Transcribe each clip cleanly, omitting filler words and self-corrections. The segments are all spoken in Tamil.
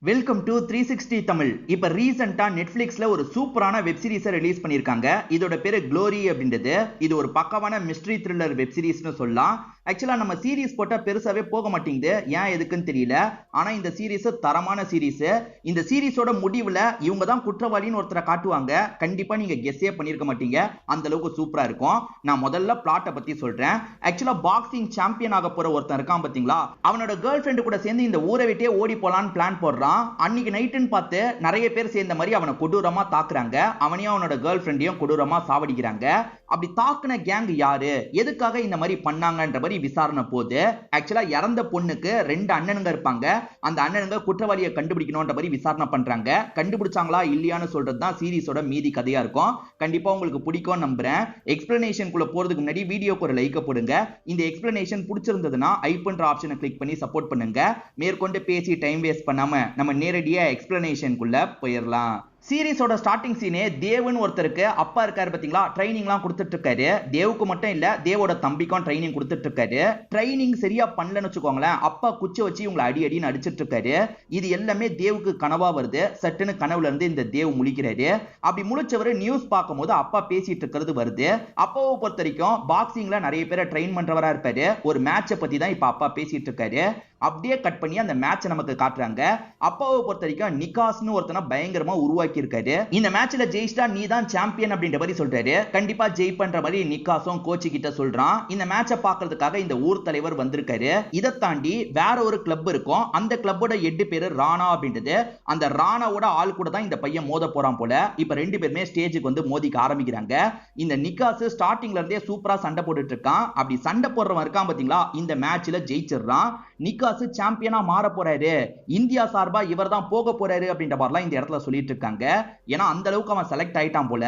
Welcome to 360 Tamil. இப்ப ரீசெண்டா நெட்ஃபிளிக்ஸ்ல ஒரு சூப்பரான வெப் சீரிஸ் ரிலீஸ் பண்ணிருக்காங்க. இதோட பேரு க்ளோரி அப்படின்றது. இது ஒரு பக்கவான மிஸ்ட்ரி த்ரில்லர் வெப் சீரிஸ்னு சொல்லலாம். ஆக்சுவலா நம்ம சீரிஸ் போட்டா பெருசாவே போக மாட்டேங்குது, ஏன் எதுக்குன்னு தெரியல. ஆனா இந்த சீரிஸ் தரமான சீரிஸ். இந்த சீரிஸோட முடிவுல இவங்க தான் குற்றவாளின்னு ஒருத்தரை காட்டுவாங்க. கண்டிப்பா நீங்க கெஸ்ஸே பண்ணிருக்க மாட்டீங்க, அந்த அளவுக்கு சூப்பரா இருக்கும். நான் முதல்ல பிளாட்டை பத்தி சொல்றேன். ஆக்சுவலா பாக்ஸிங் சாம்பியன் ஆக போற ஒருத்தன் இருக்கான் பாத்தீங்களா, அவனோட கேர்ள் ஃபிரெண்ட் கூட சேர்ந்து இந்த ஊரை விட்டே ஓடி போலான்னு பிளான் போடுறான். அன்னைக்கு நைட்டுன்னு பார்த்து நிறைய பேர் சேர்ந்த மாதிரி அவனை கொடூரமா தாக்குறாங்க. அவனையும் அவனோட கேர்ள் ஃபிரெண்டையும் கொடூரமா சாவடிக்கிறாங்க. அப்படி தாக்குன கேங் யாரு, எதுக்காக இந்த மாதிரி பண்ணாங்கன்ற மாதிரி விசாரணை போது, ஆக்சுவலா இறந்த பொண்ணுக்கு 2 அண்ணனுங்க இருப்பாங்க. அந்த அண்ணனுங்க குற்றவாளியை கண்டுபிடிக்கணும்ன்ற மாதிரி விசாரணை பண்றாங்க. கண்டுபிடிச்சாங்களா இல்லையான்னு சொல்றது தான் சீரிஸோட மீதி கதையா இருக்கும். கண்டிப்பா உங்களுக்கு பிடிக்கும் நம்புறேன். எக்ஸ்பிளனேஷனுக்குள்ள போறதுக்கு முன்னாடி வீடியோக்கு ஒரு லைக் போடுங்க. இந்த எக்ஸ்பிளனேஷன் பிடிச்சிருந்ததுன்னா ஐபன்ற ஆப்ஷனை கிளிக் பண்ணி சப்போர்ட் பண்ணுங்க. மேற்கொண்டு பேசி டைம் வேஸ்ட் பண்ணாம நம்ம நேரடியா எக்ஸ்பிளனேஷனுக்குள்ள போயிடலாம். சீரிஸோட ஸ்டார்டிங் சீனே தேவுன்னு ஒருத்தருக்கு அப்பா இருக்காரு பாத்தீங்களா, ட்ரைனிங்லாம் கொடுத்துட்டு இருக்காரு. தேவுக்கு மட்டும் இல்ல, தேவோட தம்பிக்கும் ட்ரைனிங் கொடுத்துட்டு இருக்காரு. ட்ரைனிங் சரியா பண்ணலன்னு வச்சுக்கோங்களேன், அப்பா குச்சி வச்சு இவங்களை அடி அடின்னு அடிச்சிட்டு இருக்காரு. இது எல்லாமே தேவுக்கு கனவா வருது. சட்டுன்னு கனவுல இருந்து இந்த தேவ் முழிக்கிறாரு. அப்படி முழிச்சவரு நியூஸ் பார்க்கும்போது அப்பா பேசிட்டு இருக்கிறது வருது. அப்பாவை பொறுத்த வரைக்கும் பாக்ஸிங்ல நிறைய பேரை ட்ரெயின் பண்றவரா இருப்பாரு. ஒரு மேட்சை பத்தி தான் இப்ப அப்பா பேசிட்டு இருக்காரு. அப்படியே கட் பண்ணி அந்த மேட்சை நமக்கு காட்டுறாங்க. அப்பாவை பொறுத்த வரைக்கும் நிகாஸ்னு ஒருத்தனை பயங்கரமா உருவாக்கி இருக்காரு. இந்த மேட்ச்ல ஜெயிச்சா நீ தான் சாம்பியன் அப்படின்ற மாதிரி சொல்றாரு. கண்டிப்பா ஜெயிப்பன்ற மாதிரி நிகாஸும் கோச் கிட்ட சொல்றான். இந்த மேட்சை பார்க்கிறதுக்காக இந்த ஊர் தலைவர் வந்திருக்காரு. இதை தாண்டி வேற ஒரு கிளப் இருக்கும். அந்த கிளப்போட ஹெட் பேரு ராணா அப்படின்றது. அந்த ராணாவோட ஆள் கூட தான் இந்த பையன் மோத போறான் போல. இப்ப 2 பேருமே ஸ்டேஜுக்கு வந்து மோதிக்க ஆரம்பிக்கிறாங்க. இந்த நிகாஸ் ஸ்டார்டிங்ல இருந்தே சூப்பரா சண்டை போட்டுட்டு இருக்கான். அப்படி சண்டை போடுறவன் இருக்கான் பாத்தீங்களா, இந்த மேட்ச்ல ஜெயிச்சிடுறான். நிகாஸ் சாம்பியனா மாற போறாரு, இந்தியா சார்பா இவர் தான் போக போறாரு அப்படின்ற மாதிரிலாம் இந்த இடத்துல சொல்லிட்டு இருக்காங்க. ஏன்னா அந்த அளவுக்கு அவன் செலக்ட் ஆயிட்டான் போல.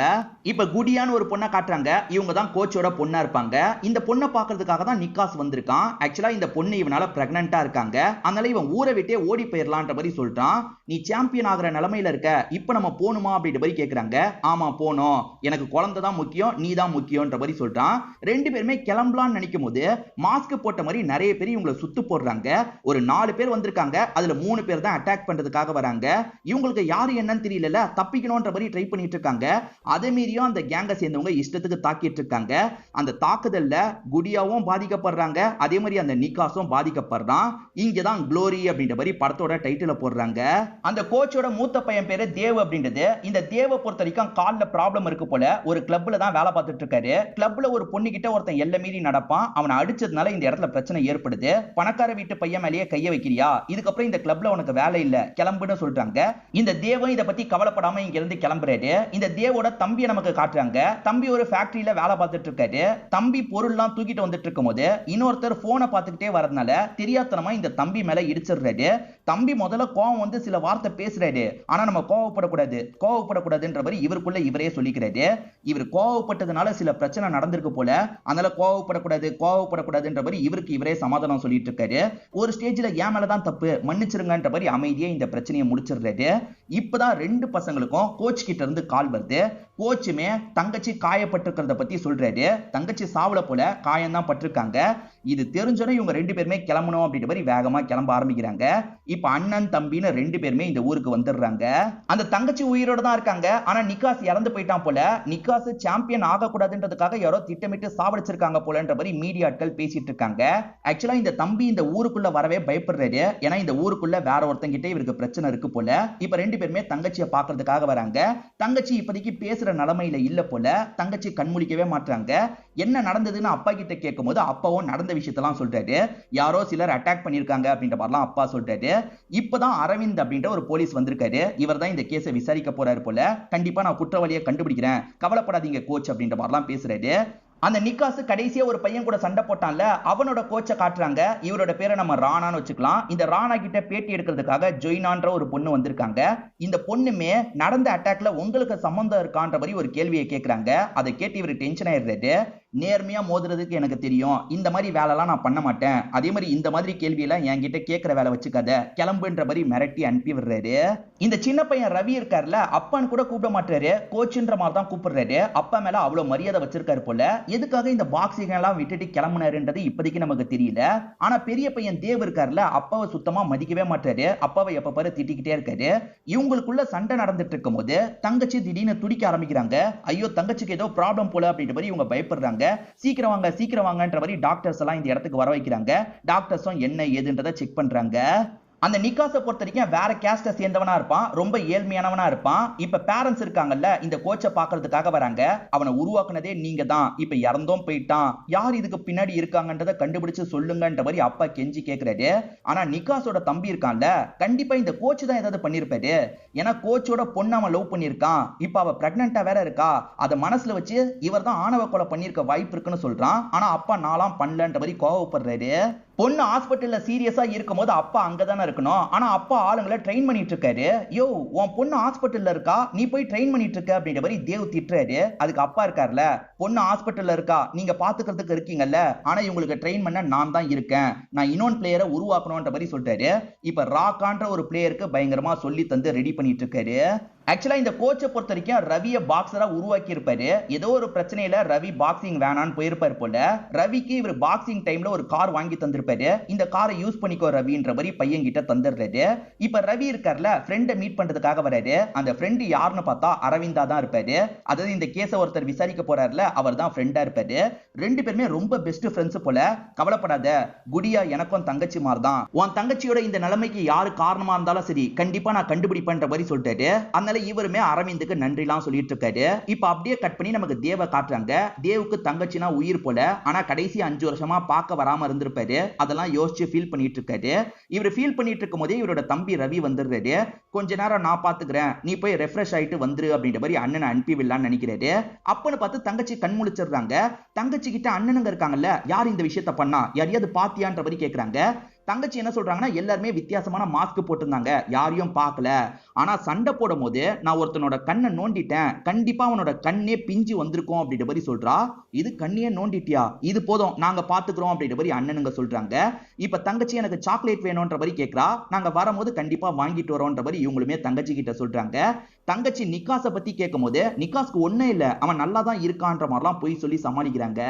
இப்ப குடியான்னு ஒரு பொண்ணை காட்டுறாங்க. இவங்க தான் கோச்சோட பொண்ணா இருப்பாங்க. இந்த பொண்ணை பார்க்கிறதுக்காக தான் நிகாஸ் வந்திருக்கான். ஆக்சுவலா இந்த பொண்ணு இவனால பிரெக்னன்ட்டா இருக்காங்க. அதனால இவன் ஊரை விட்டே ஓடி போயிடலான்ற மாதிரி சொல்றான். நீ சாம்பியன் ஆகிற நிலைமையில இருக்க, இப்ப நம்ம போணுமா அப்படின்ற மாதிரி கேக்குறாங்க. ஆமா போனோம், எனக்கு குழந்தை தான் முக்கியம், நீ தான் முக்கியம்ன்ற மாதிரி சொல்றான். 2 பேருமே கிளம்பலான்னு நினைக்கும் போது மாஸ்க் போட்ட மாதிரி நிறைய பேர் இவங்களை சுத்து போடுறாங்க. ஒரு 4 பேர் வந்திருக்காங்க. அதுல 3 பேர் தான் அட்டாக் பண்றதுக்காக வராங்க. இவங்களுக்கு யாரு என்னன்னு தெரியல, தப்பிக்கணும்ன்ற மாதிரி ட்ரை பண்ணிட்டு இருக்காங்க. அதே மீறியும் அந்த கேங்க சேர்ந்தவங்க இஷ்டத்துக்கு தாக்கிட்டு இருக்காங்க. அந்த தாக்குதல்ல குடியாவும் பாதிக்கப்படுறாங்க, அதே மாதிரி அந்த நிகாஸும் பாதிக்கப்படுறான். இங்கதான் க்ளோரி அப்படின்ற மாதிரி படத்தோட டைட்டில போடுறாங்க. அந்த கோச்சோட மூத்த பையன் பேரு தேவ் அப்படின்றது. இந்த தேவை பொறுத்த வரைக்கும் கால்ல ப்ராப்ளம் இருக்கு போல. ஒரு கிளப்ல தான் வேலை பார்த்துட்டு இருக்காரு. கிளப்ல ஒரு பொண்ணு கிட்ட ஒருத்தன் எல்லை மீறி நடப்பான். அவனை அடிச்சதுனால இந்த இடத்துல பிரச்சனை ஏற்படுது. பணக்கார வீட்டு பையன் மேலேயே கைய வைக்கிறியா, இதுக்கப்புறம் இந்த கிளப்ல உனக்கு வேலை இல்ல, கிளம்புன்னு சொல்றாங்க. இந்த தேவன் இதை பத்தி கவலைப்படாம இங்க இருந்து கிளம்புறாரு. இந்த தேவோட தம்பியை நமக்கு காட்டுறாங்க. தம்பி ஒரு ஃபேக்டரியில வேலை பார்த்துட்டு இருக்காரு. தம்பி பொருள்லாம் தூக்கிட்டு வந்துட்டு இருக்கும் போது இன்னொருத்தர் போனை பார்த்துக்கிட்டே வரதுனால தெரியாதனமா இந்த தம்பி மேல இடிச்சிடுறாரு. தம்பி முதல்ல கோவம் வந்து சில வார்த்தை பேசுறாரு. ஆனா நம்ம கோவப்படக்கூடாதுன்ற மாதிரி இவருக்குள்ள இவரே சொல்லிக்கிறாரு. இவர் கோவப்பட்டதுனால சில பிரச்சனை நடந்திருக்கு போல. அதனால கோவப்படக்கூடாதுன்ற மாதிரி இவருக்கு இவரே சமாதானம் சொல்லிட்டு இருக்காரு. ஒரு ஸ்டேஜ்ல என் மேலதான் தப்பு, மன்னிச்சிருங்கன்ற மாதிரி அமைதியா இந்த பிரச்சனையை முடிச்சிடுறாரு. இப்பதான் 2 பசங்களுக்கும் கோச் கிட்ட இருந்து கால் வருது. கோச்சுமே தங்கச்சி காயப்பட்டிருக்கிறத பத்தி சொல்றாரு. தங்கச்சி சாவல போல, காயம் தான் பட்டிருக்காங்க. இது தெரிஞ்சோட இவங்க 2 பேருமே கிளம்பணும் அப்படின்ற மாதிரி வேகமா கிளம்ப ஆரம்பிக்கிறாங்க. இப்ப அண்ணன் தம்பின்னு 2 பேருமே இந்த ஊருக்கு வந்துடுறாங்க. அந்த தங்கச்சி உயிரோட தான் இருக்காங்க. ஆனா நிகாஸ் இறந்து போயிட்டான் போல. நிகாஸ் சாம்பியன் ஆகக்கூடாதுன்றதுக்காக யாரோ திட்டமிட்டு சாவடிச்சிருக்காங்க போலன்ற மாதிரி மீடியாட்கள் பேசிட்டு இருக்காங்க. ஆக்சுவலா இந்த தம்பி இந்த ஊருக்குள்ள வரவே பயப்படுறாரு. ஏன்னா இந்த ஊருக்குள்ள வேற ஒருத்தங்கிட்ட இவருக்கு பிரச்சனை இருக்கு போல. இப்ப 2 பேருமே தங்கச்சியை பாக்குறதுக்காக வராங்க. தங்கச்சி இப்போதைக்கு பேசுற நிலைமையில இல்ல போல. தங்கச்சி கண்முழிக்கவே மாட்டாங்க. என்ன நடந்ததுன்னு அப்பா கிட்ட கேட்கும் போது அப்பாவும் நடந்த விஷயத்தெல்லாம் சொல்றாரு. யாரோ சிலர் அட்டாக் பண்ணிருக்காங்க அப்படின்ற மாதிரிலாம் அப்பா சொல்றாரு. இப்பதான் அரவிந்த் அப்படின்ற ஒரு போலீஸ் வந்திருக்காரு. இவர் தான் இந்த கேஸை விசாரிக்க போறாரு போல. கண்டிப்பா நான் குற்றவாளியை கண்டுபிடிக்கிறேன், கவலைப்படாதீங்க கோச் அப்படின்ற மாதிரிலாம் பேசுறாரு. அந்த நிகாஸ் கடைசியா ஒரு பையன் கூட சண்டை போட்டான்ல, அவனோட கோச்சை காட்டுறாங்க. இவரோட பேரை நம்ம ராணான்னு வச்சுக்கலாம். இந்த ராணா கிட்ட பேட்டி எடுக்கிறதுக்காக ஜொய்னான்ற ஒரு பொண்ணு வந்திருக்காங்க. இந்த பொண்ணுமே நடந்த அட்டாக்ல உங்களுக்கு சம்பந்தம் இருக்கான்ற மாதிரி ஒரு கேள்வியை கேட்கறாங்க. அதை கேட்டு இவர் டென்ஷன் ஆயிடுறாரு. நேர்மையா மோதுறதுக்கு எனக்கு தெரியும், இந்த மாதிரி வேலைலாம் நான் பண்ண மாட்டேன், அதே மாதிரி இந்த மாதிரி கேள்வியெல்லாம் என்கிட்ட கேட்கிற வேலை வச்சுக்காத, கிளம்புன்ற மாதிரி மிரட்டி அனுப்பி விடுறாரு. இந்த சின்ன பையன் ரவி இருக்காருல, அப்பான்னு கூட கூப்பிட மாட்டாரு, கோச்சுன்ற மாதிரி தான் கூப்பிடுறாரு. அப்பா மேல அவ்வளவு மரியாதை வச்சிருக்காரு போல. எதுக்காக இந்த பாக்ஸிங் எல்லாம் விட்டுட்டு கிளம்புனாருன்றது இப்போதைக்கு நமக்கு தெரியல. ஆனா பெரிய பையன் தேவ் இருக்காருல, அப்பாவை சுத்தமா மதிக்கவே மாட்டாரு, அப்பாவை எப்ப பாரு திட்டிக்கிட்டே இருக்காரு. இவங்களுக்குள்ள சண்டை நடந்துட்டு இருக்கும் போது தங்கச்சி திடீர்னு துடிக்க ஆரம்பிக்கிறாங்க. ஐயோ தங்கச்சிக்கு ஏதோ ப்ராப்ளம் போல அப்படின்ற மாதிரி இவங்க பயப்படுறாங்க. சீக்கிரம் வாங்கன்ற மாதிரி டாக்டர்ஸ் எல்லாம் இந்த இடத்துக்கு வர வைக்கிறாங்க. டாக்டர்ஸும் என்ன ஏதுன்றதை செக் பண்றாங்க. அந்த நிக்காஸை பொறுத்த வரைக்கும் வேற கேஸ்ட சேர்ந்தவனா இருப்பான், ரொம்ப ஏழ்மையானவனா இருப்பான். இப்ப பேரண்ட்ஸ் இருக்காங்கல்ல, இந்த கோச்சை பாக்குறதுக்காக வராங்க. அவனை உருவாக்குனதே நீங்க தான், இப்ப இறந்தும் போயிட்டான், யார் இதுக்கு பின்னாடி இருக்காங்கன்றதை கண்டுபிடிச்சு சொல்லுங்கன்ற மாதிரி அப்பா கெஞ்சி கேட்கிறாரு. ஆனா நிக்காஸோட தம்பி இருக்கான்ல, கண்டிப்பா இந்த கோச் தான் ஏதாவது பண்ணிருப்பாரு. ஏன்னா கோச்சோட பொண்ணு அவன் லவ் பண்ணிருக்கான், இப்ப அவ பிரெக்னண்டா வேற இருக்கா, அதை மனசுல வச்சு இவர் தான் ஆணவ கொலை பண்ணிருக்க வாய்ப்பு இருக்குன்னு சொல்றான். ஆனா அப்பா நாலாம் பண்ணலன்ற மாதிரி கோவப்படுறாரு. பொண்ணு ஹாஸ்பிட்டல்ல சீரியஸா இருக்கும் போது அப்பா அங்கதானே இருக்கணும். ஆனா அப்பா ஆளுங்களை ட்ரெயின் பண்ணிட்டு இருக்காரு. யோ உன் பொண்ணு ஹாஸ்பிட்டல்ல இருக்கா, நீ போய் ட்ரெயின் பண்ணிட்டு இருக்க அப்படின்ற மாதிரி தேவ் திட்டுறாரு. அதுக்கு அப்பா இருக்காருல, பொண்ணு ஹாஸ்பிட்டல்ல இருக்கா, நீங்க பாத்துக்கிறதுக்கு இருக்கீங்கல்ல, ஆனா இவங்களுக்கு ட்ரெயின் பண்ண நான் தான் இருக்கேன், நான் இன்னொன் பிளேயரை உருவாக்கணும்ன்ற மாதிரி சொல்றாரு. இப்ப ராக்கான்ற ஒரு பிளேயருக்கு பயங்கரமா சொல்லி தந்து ரெடி பண்ணிட்டு இருக்காரு. ஆக்சுவலா இந்த கோச்சை பொறுத்த வரைக்கும் ரவியை பாக்ஸரா உருவாக்கி இருப்பாரு. ஏதோ ஒரு பிரச்சனையில ரவி பாக்ஸிங் வேணான்னு போயிருப்பாரு போல. ரவிக்கு இவர் பாக்ஸிங் டைம்ல ஒரு கார் வாங்கி தந்திருப்பாரு. இந்த காரை யூஸ் பண்ணிக்கோ ரவின்ற மாதிரி பையன் கிட்ட தந்துடுறாரு. இப்ப ரவி இருக்கார்ல, ஃப்ரெண்டை மீட் பண்றதுக்காக வராரு. அந்த ஃப்ரெண்டு யாருன்னு பார்த்தா அரவிந்தா தான் இருப்பாரு. அதாவது இந்த கேஸை ஒருத்தர் விசாரிக்க போறாருல, அவர் தான் ஃப்ரெண்டா இருப்பாரு. ரெண்டு பேருமே ரொம்ப பெஸ்ட் ஃப்ரெண்ட்ஸ் போல. கவலைப்படாத குடியா, எனக்கும் தங்கச்சி மாதிரி தான், உன் தங்கச்சியோட இந்த நிலைமைக்கு யாரு காரணமா இருந்தாலும் சரி கண்டிப்பா நான் கண்டுபிடிப்பேன்ற மாதிரி சொல்லிட்டாரு. அந்த இவருமே அரவிந்துக்கு நன்றிலாம் சொல்லிட்டு இருக்காரு. இப்ப அப்படியே கட் பண்ணி நமக்கு தேவ காட்டுறாங்க. தேவுக்கு தங்கச்சினா உயிர் போல. ஆனா கடைசி 5 வருஷமா பார்க்க வராம இருந்திருப்பாரு. அதெல்லாம் யோசிச்சு ஃபீல் பண்ணிட்டு இருக்காரு. இவர் ஃபீல் பண்ணிட்டு இருக்கும் போதே இவரோட தம்பி ரவி வந்துடுறாரு. கொஞ்ச நேரம் நான் பாத்துக்கிறேன், நீ போய் ரெஃப்ரெஷ் ஆயிட்டு வந்துரு அப்படின்ற மாதிரி அண்ணனை அனுப்பி விடலான்னு நினைக்கிறாரு. அப்பன்னு பார்த்து தங்கச்சி கண் முழிச்சிடுறாங்க. தங்கச்சி கிட்ட அண்ணனுங்க இருக்காங்கல்ல, யார் இந்த விஷயத்த பண்ணா, யாரையாவது பாத்தியான்ற மாதிரி கேக்குறாங்க. தங்கச்சி என்ன சொல்றாங்கன்னா, எல்லாருமே வித்தியாசமான மாஸ்க் போட்டிருந்தாங்க, யாரையும் பார்க்கல, ஆனா சண்டை போடும் போது நான் ஒருத்தனோட கண்ணை நோண்டிட்டேன், கண்டிப்பா அவனோட கண்ணே பிஞ்சு வந்திருக்கும் அப்படின்ற மாதிரி சொல்றா. இது கண்ணையே நோண்டிட்டியா, இது போதும் நாங்க பாத்துக்கிறோம் அப்படின்ற மாதிரி அண்ணனுங்க சொல்றாங்க. இப்ப தங்கச்சி எனக்கு சாக்லேட் வேணும்ன்ற மாதிரி கேட்கிறா. நாங்க வரும்போது கண்டிப்பா வாங்கிட்டு வரோம்ன்ற மாதிரி இவங்களுமே தங்கச்சி கிட்ட சொல்றாங்க. தங்கச்சி நிக்காஸை பத்தி கேட்கும் போது நிக்காஸ்க்கு ஒண்ணே இல்ல, அவன் நல்லா தான் இருக்கான்ற மாதிரிலாம் போய் சொல்லி சமாளிக்கிறாங்க.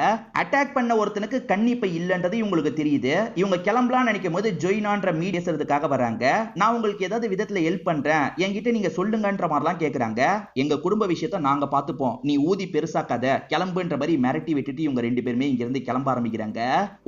அட்டாக் பண்ண ஒருத்தனுக்கு கண்ணி இப்ப இல்லன்றது இவங்களுக்கு தெரியுது. இவங்க கிளம்பலாம் நினைக்கும் போது ஜொயினான்ற மீட் பேசுறதுக்காக வராங்க. நான் உங்களுக்கு ஏதாவது விதத்துல ஹெல்ப் பண்றேன், என்கிட்ட நீங்க சொல்லுங்கன்ற மாதிரிலாம் கேக்குறாங்க. எங்க குடும்ப விஷயத்த நாங்க பாத்துப்போம், நீ ஊதி பெருசாக்காத, கிளம்புன்ற மாதிரி மிரட்டி விட்டுட்டு இவங்க ரெண்டு பேருமே இங்க இருந்து கிளம்ப ஆரம்பிக்கிறாங்க.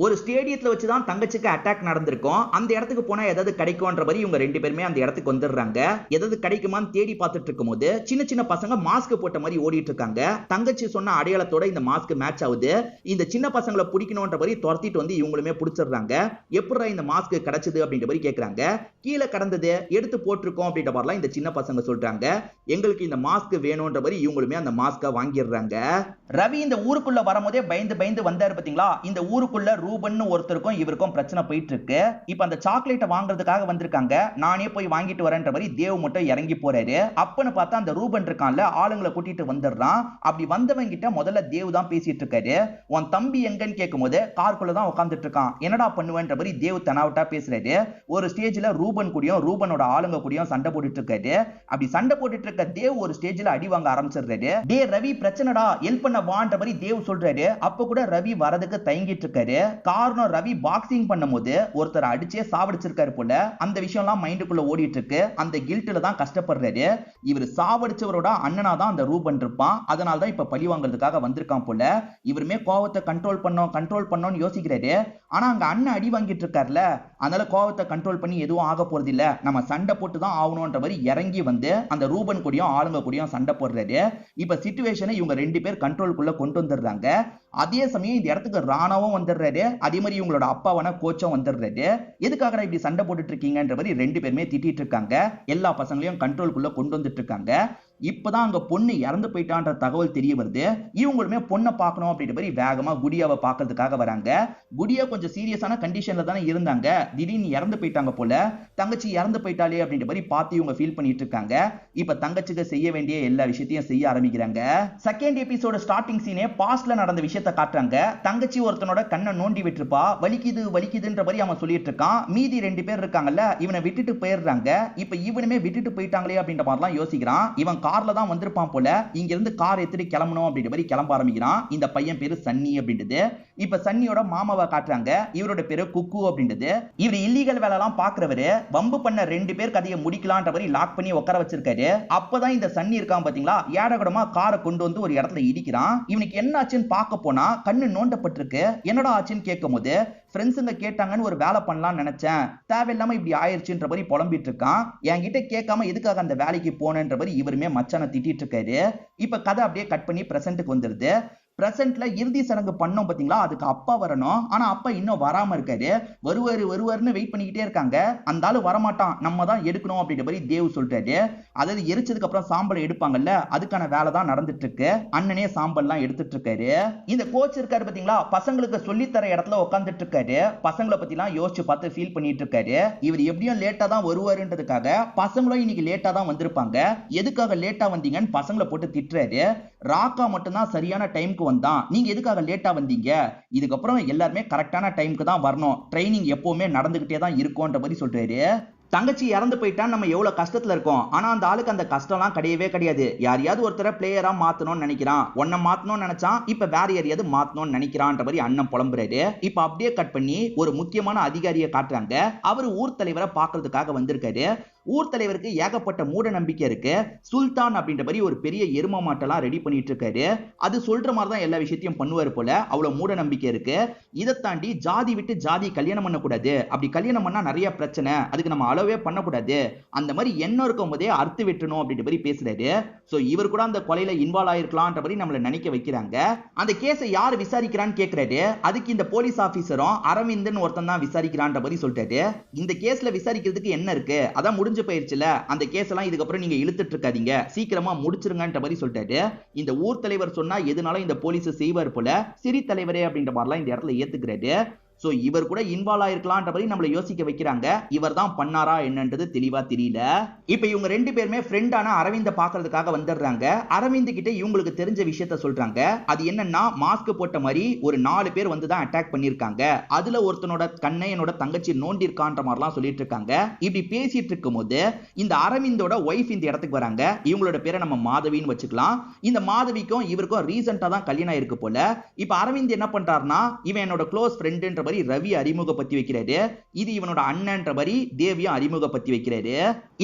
ஒரு ஸ்டேடியத்துல வச்சுதான் தங்கச்சிக்கு அட்டாக் நடந்திருக்கும். அந்த இடத்துக்கு போனா ஏதாவது கிடைக்கும்ன்ற மாதிரி இவங்க ரெண்டு பேருமே அந்த இடத்துக்கு வந்துடுறாங்க. ஏதாவது கிடைக்குமான்னு தேடி பார்த்துட்டு இருக்கும்போது சின்ன சின்ன பசங்க மாஸ்க் போட்ட மாதிரி ஓடிட்டு இருக்காங்க. தங்கச்சி சொன்ன அடையாளத்தோட இந்த மாஸ்க் மேட்ச் ஆகுது. இந்த சின்ன பசங்களை பிடிக்கணும்ன்ற மாதிரி துரத்திட்டு வந்து இவங்களுமே பிடிச்சிடுறாங்க. எப்படிடா இந்த மாஸ்க் கிடைச்சது அப்படின்ற மாதிரி கேக்குறாங்க. கீழே கடந்தது எடுத்து போட்டிருக்கோம் அப்படின்ற மாதிரிலாம் இந்த சின்ன பசங்க சொல்றாங்க. எங்களுக்கு இந்த மாஸ்க் வேணும்ன்ற மாதிரி இவங்களுமே அந்த மாஸ்க வாங்கிடுறாங்க. ரவி இந்த ஊருக்குள்ள வரும்போதே பயந்து பயந்து வந்தாரு பாத்தீங்களா. இந்த ஊருக்குள்ள ரூபன் ஒருத்தருக்கும் இவருக்கும் பிரச்சனை போயிட்டு இருக்கு. இப்ப அந்த சாக்லேட்டை வாங்குறதுக்காக வந்திருக்காங்க. நானே போய் வாங்கிட்டு வரேன்ற மாதிரி தேவ் மட்டும் இறங்கி போறாரு. அப்பன்னு பார்த்தா அந்த ரூபன் இருக்கான்ல, ஆளுங்களை கூட்டிட்டு வந்துடுறான். அப்படி வந்தவங்க கிட்ட முதல்ல தேவ் தான் பேசிட்டு இருக்காரு. உன் தம்பி எங்கன்னு கேட்கும் போது கார்க்குள்ள தான் உட்காந்துட்டு இருக்கான், என்னடா பண்ணுவேன்ற மாதிரி தேவ் தனாவட்டா பேசுறாரு. ஒரு ஸ்டேஜ்ல ரூபன் கூடயும் ரூபனோட ஆளுங்க கூடயும் சண்டை போட்டுட்டு இருக்காரு. அப்படி சண்டை போட்டுட்டு இருக்க தேவ் ஒரு ஸ்டேஜ்ல அடி வாங்க ஆரம்பிச்சிடுறாரு. டே ரவி பிரச்சனைடா, ஹெல்ப் பண்ண வான்ற மாதிரி தேவ் சொல்றாரு. அப்ப கூட ரவி வரதுக்கு தயங்கிட்டு இருக்காரு. காரணம் ரவி பாக்ஸிங் பண்ணும்போது ஒருத்தர் அடிச்சே சாவடிச்சிருக்காரு போல. அந்த விஷயம் எல்லாம் மைண்டுக்குள்ள ஓடிட்டு இருக்கு. அந்த கில்ட்ல தான் கஷ்டப்படுறாரு. இவர் சாவடிச்சவரோட அண்ணனா தான் அந்த ரூபன் இருப்பான். அதனால தான் இப்ப பழி வாங்குறதுக்காக வந்திருக்கான் போல. இவருமே கோவத்தை கண்ட்ரோல் பண்ணணும்னு யோசிக்கிறாரு. ஆனா அங்க அண்ணன் அடி வாங்கிட்டு இருக்காருல, அதனால கோவத்தை கண்ட்ரோல் பண்ணி எதுவும் ஆக போறது இல்ல, நம்ம சண்டை போட்டு தான் ஆகணும்ன்ற மாதிரி இறங்கி வந்து அந்த ரூபன் கூடயும் ஆளுங்க கூடயும் சண்டை போடுறாரு. இப்ப சிச்சுவேஷனை இவங்க ரெண்டு பேர் கண்ட்ரோல்குள்ள கொண்டு வந்துடுறாங்க. அதே சமயம் இந்த இடத்துக்கு ராணாவும் வந்துடுறாரு. அதே மாதிரி இவங்களோட அப்பாவான கோச்சும் வந்துடுறாரு. எதுக்காக இப்படி சண்டை போட்டுட்டு இருக்கீங்கன்ற மாதிரி ரெண்டு பேருமே திட்டிட்டு இருக்காங்க. எல்லா பசங்களையும் கண்ட்ரோல்குள்ள கொண்டு வந்துட்டு இருக்காங்க. இப்பதான் அங்க பொண்ணு இறந்து போயிட்டான்ற தகவல் தெரிய வருது. இவங்களுமே பொண்ணை பார்க்கணும் அப்படின்ற மாதிரி வேகமா குடியாவை பார்க்கறதுக்காக வராங்க. குடியா கொஞ்சம் சீரியஸான கண்டிஷன்ல தானே இருந்தாங்க, திடீர்னு இறந்து போயிட்டாங்க போல, தங்கச்சி இறந்து போயிட்டாலே அப்படின்ற மாதிரி பார்த்து இவங்க ஃபீல் பண்ணிட்டு இருக்காங்க. இப்ப தங்கச்சிக்கு செய்ய வேண்டிய எல்லா விஷயத்தையும் செய்ய ஆரம்பிக்கிறாங்க. செகண்ட் எபிசோட ஸ்டார்டிங் சீனே பாஸ்ட்ல நடந்த விஷயத்தை காட்டுறாங்க. தங்கச்சி ஒருத்தனோட கண்ணை நோண்டி விட்டுருப்பா, வலிக்குது வலிக்குதுன்ற மாதிரி அவன் சொல்லிட்டு இருக்கான். மீதி 2 பேர் இருக்காங்கல்ல, இவனை விட்டுட்டு போயிடுறாங்க. இப்ப இவனுமே விட்டுட்டு போயிட்டாங்களே அப்படின்ற மாதிரிலாம் யோசிக்கிறான். இவன் கார்ல தான் வந்திருப்பான் போல, இங்க இருந்து கார் எடுத்துட்டு கிளம்பணும் அப்படின்ற மாதிரி கிளம்ப ஆரம்பிக்கிறான். இந்த பையன் பேரு சன்னி அப்படின்றது. இப்ப சன்னியோட மாமாவை காட்டுறாங்க. இவரோட பேரு குக்கு அப்படின்றது. இவர் இல்லீகல் வேலை எல்லாம் பாக்குறவரு, வம்பு பண்ண 2 பேர் கதையை முடிக்கலான்ற மாதிரி லாக் பண்ணி உட்கார வச்சிருக்காரு. அப்பதான் இந்த சன்னி இருக்கான் பாத்தீங்களா, ஏடகடமா காரை கொண்டு வந்து ஒரு இடத்துல இடிக்கிறான். இவனுக்கு என்ன ஆச்சுன்னு பார்க்க போனா கண்ணு நோண்டப்பட்டிருக்கு. என்னடா ஆச்சுன்னு கேட்கும் போது, ஃப்ரெண்ட்ஸுங்க கேட்டாங்கன்னு ஒரு வேலை பண்ணலாம்னு நினைச்சேன், தேவையில்லாம இப்படி ஆயிருச்சுன்ற மாதிரி புலம்பிட்டு இருக்கான். என்கிட்ட கேட்காம எதுக்காக அந்த வேலைக்கு போனேன்ற மாதிரி இவருமே மச்சான திட்டிட்டு இருக்காரு. இப்ப கதை அப்படியே கட் பண்ணி பிரசன்ட்டுக்கு வந்துருது. பிரசன்ட்ல இறுதி சடங்கு பண்ணோம் பாத்தீங்களா, அதுக்கு அப்பா வரணும். ஆனா அப்பா இன்னும் வராம இருக்காரு. வருவாருன்னு வெயிட் பண்ணிக்கிட்டே இருக்காங்க. அந்த ஆளு வரமாட்டான், நம்ம தான் எடுக்கணும் அப்படின்ற மாதிரி தேவ் சொல்லிட்டாரு. அதாவது எரிச்சதுக்கு அப்புறம் சாம்பல் எடுப்பாங்கல்ல, அதுக்கான வேலை தான் நடந்துட்டு இருக்கு. அண்ணனே சாம்பல்லாம் எடுத்துட்டு இருக்காரு. இந்த கோச் இருக்காரு பாத்தீங்களா, பசங்களுக்கு சொல்லித்தர இடத்துல உட்காந்துட்டு இருக்காரு. பசங்களை பத்தி எல்லாம் யோசிச்சு பார்த்து ஃபீல் பண்ணிட்டு இருக்காரு. இவர் எப்படியும் லேட்டா தான் வருவாருன்றதுக்காக பசங்களும் இன்னைக்கு லேட்டா தான் வந்திருப்பாங்க. எதுக்காக லேட்டா வந்தீங்கன்னு பசங்களை போட்டு திட்டுறாரு. ராக்கா மட்டும் தான் சரியான டைம்க்கு வந்தான், நீங்க எதுக்காக லேட்டா வந்தீங்க, இதுக்கப்புறம் எல்லாருமே கரெக்டான டைம்க்கு தான் வரணும், ட்ரைனிங் எப்பவுமே நடந்துகிட்டே தான் இருக்கும்ன்ற மாதிரி சொல்றாரு. தங்கச்சி இறந்து போயிட்டா நம்ம எவ்வளவு கஷ்டத்துல இருக்கோம், ஆனா அந்த ஆளுக்கு அந்த கஷ்டம்லாம் கிடையவே கிடையாது. யாரையாவது ஒருத்தர பிளேயரா மாத்தணும்னு நினைக்கிறான், ஒன்ன மாத்தணும்னு நினைச்சான், இப்ப வேற யாரையாவது மாத்தணும்னு நினைக்கிறான்ற மாதிரி அண்ணன் புலம்புறாரு. இப்ப அப்படியே கட் பண்ணி ஒரு முக்கியமான அதிகாரியை காட்டுறாங்க. அவரு ஊர் தலைவரை பாக்குறதுக்காக வந்திருக்காரு. ஊர் தலைவருக்கு ஏகப்பட்ட மூட நம்பிக்கை இருக்கு. சுல்தான் அப்படின்ற மாதிரி ஒரு பெரிய எரும மாட்டெல்லாம் ரெடி பண்ணிட்டு இருக்காரு. அது சொல்ற மாதிரி தான் எல்லா விஷயத்தையும் பண்ணுவாரு போல, அவ்வளவு மூட நம்பிக்கை இருக்கு. இதை தாண்டி ஜாதி விட்டு ஜாதி கல்யாணம் பண்ணக்கூடாது, அப்படி கல்யாணம் பண்ணா நிறைய பிரச்சனை, அதுக்கு நம்ம அளவே பண்ணக்கூடாது, அந்த மாதிரி எண்ணம் இருக்கும் போதே அறுத்து விட்டணும் அப்படின்ற மாதிரி பேசுறாரு. சோ இவர் கூட அந்த கொலையில இன்வால்வ் ஆயிருக்கலாம்ன்ற மாதிரி நம்மள நினைக்க வைக்கிறாங்க. அந்த கேஸை யார் விசாரிக்கிறான்னு கேக்குறாரு. அதுக்கு இந்த போலீஸ் ஆபீசரும் அரவிந்தன் ஒருத்தன் தான் விசாரிக்கிறான்ற மாதிரி சொல்லிட்டாரு. இந்த கேஸ்ல விசாரிக்கிறதுக்கு என்ன இருக்கு, அதான் முடிஞ்சு போயிருச்சுல, அந்த கேஸ் எல்லாம் இதுக்கப்புறம் நீங்க இழுத்துட்டு இருக்காதீங்க, சீக்கிரமா முடிச்சிருங்கன்ற மாதிரி சொல்லிட்டாரு. இந்த ஊர் தலைவர் சொன்னா எதுனாலும் இந்த போலீஸ் செய்வார் போல, சிறி தலைவரே அப்படின்ற மாதிரிலாம் இந்த இடத்துல ஏத்துக்கிறாரு. சோ இவர் கூட இன்வால்வ் ஆயிருக்கலாம்ன்ற மாதிரி நம்மள யோசிக்க வைக்கிறாங்க. இவர் தான் பண்ணாரா என்னன்றது தெளிவா தெரியல. இப்ப இவங்க 2 பேருமே ஃப்ரெண்டான அரவிந்த பாக்குறதுக்காக வந்துடுறாங்க. அரவிந்த் கிட்ட இவங்களுக்கு தெரிஞ்ச விஷயத்த சொல்றாங்க. அது என்னன்னா, மாஸ்க் போட்ட மாதிரி ஒரு 4 பேர் வந்து தான் அட்டாக் பண்ணிருக்காங்க. அதுல ஒருத்தனோட கண்ணை என்னோட தங்கச்சி நோண்டி இருக்கான்ற மாதிரிலாம் சொல்லிட்டு இருக்காங்க. இப்படி பேசிட்டு இருக்கும்போது இந்த அரவிந்தோட ஒய்ஃப் இந்த இடத்துக்கு வராங்க. இவங்களோட பேரை நம்ம மாதவின்னு வச்சுக்கலாம். இந்த மாதவிக்கும் இவருக்கும் ரீசெண்டா தான் கல்யாணம் ஆயிருக்கு போல. இப்ப அரவிந்த் என்ன பண்றாருன்னா, இவன் என்னோட க்ளோஸ் ஃப்ரெண்ட் மாதிரி ரவி அறிமுகப்படுத்தி வைக்கிறாரு. இது இவனோட அண்ணன்ற மாதிரி தேவியும் அறிமுகப்படுத்தி வைக்கிறாரு.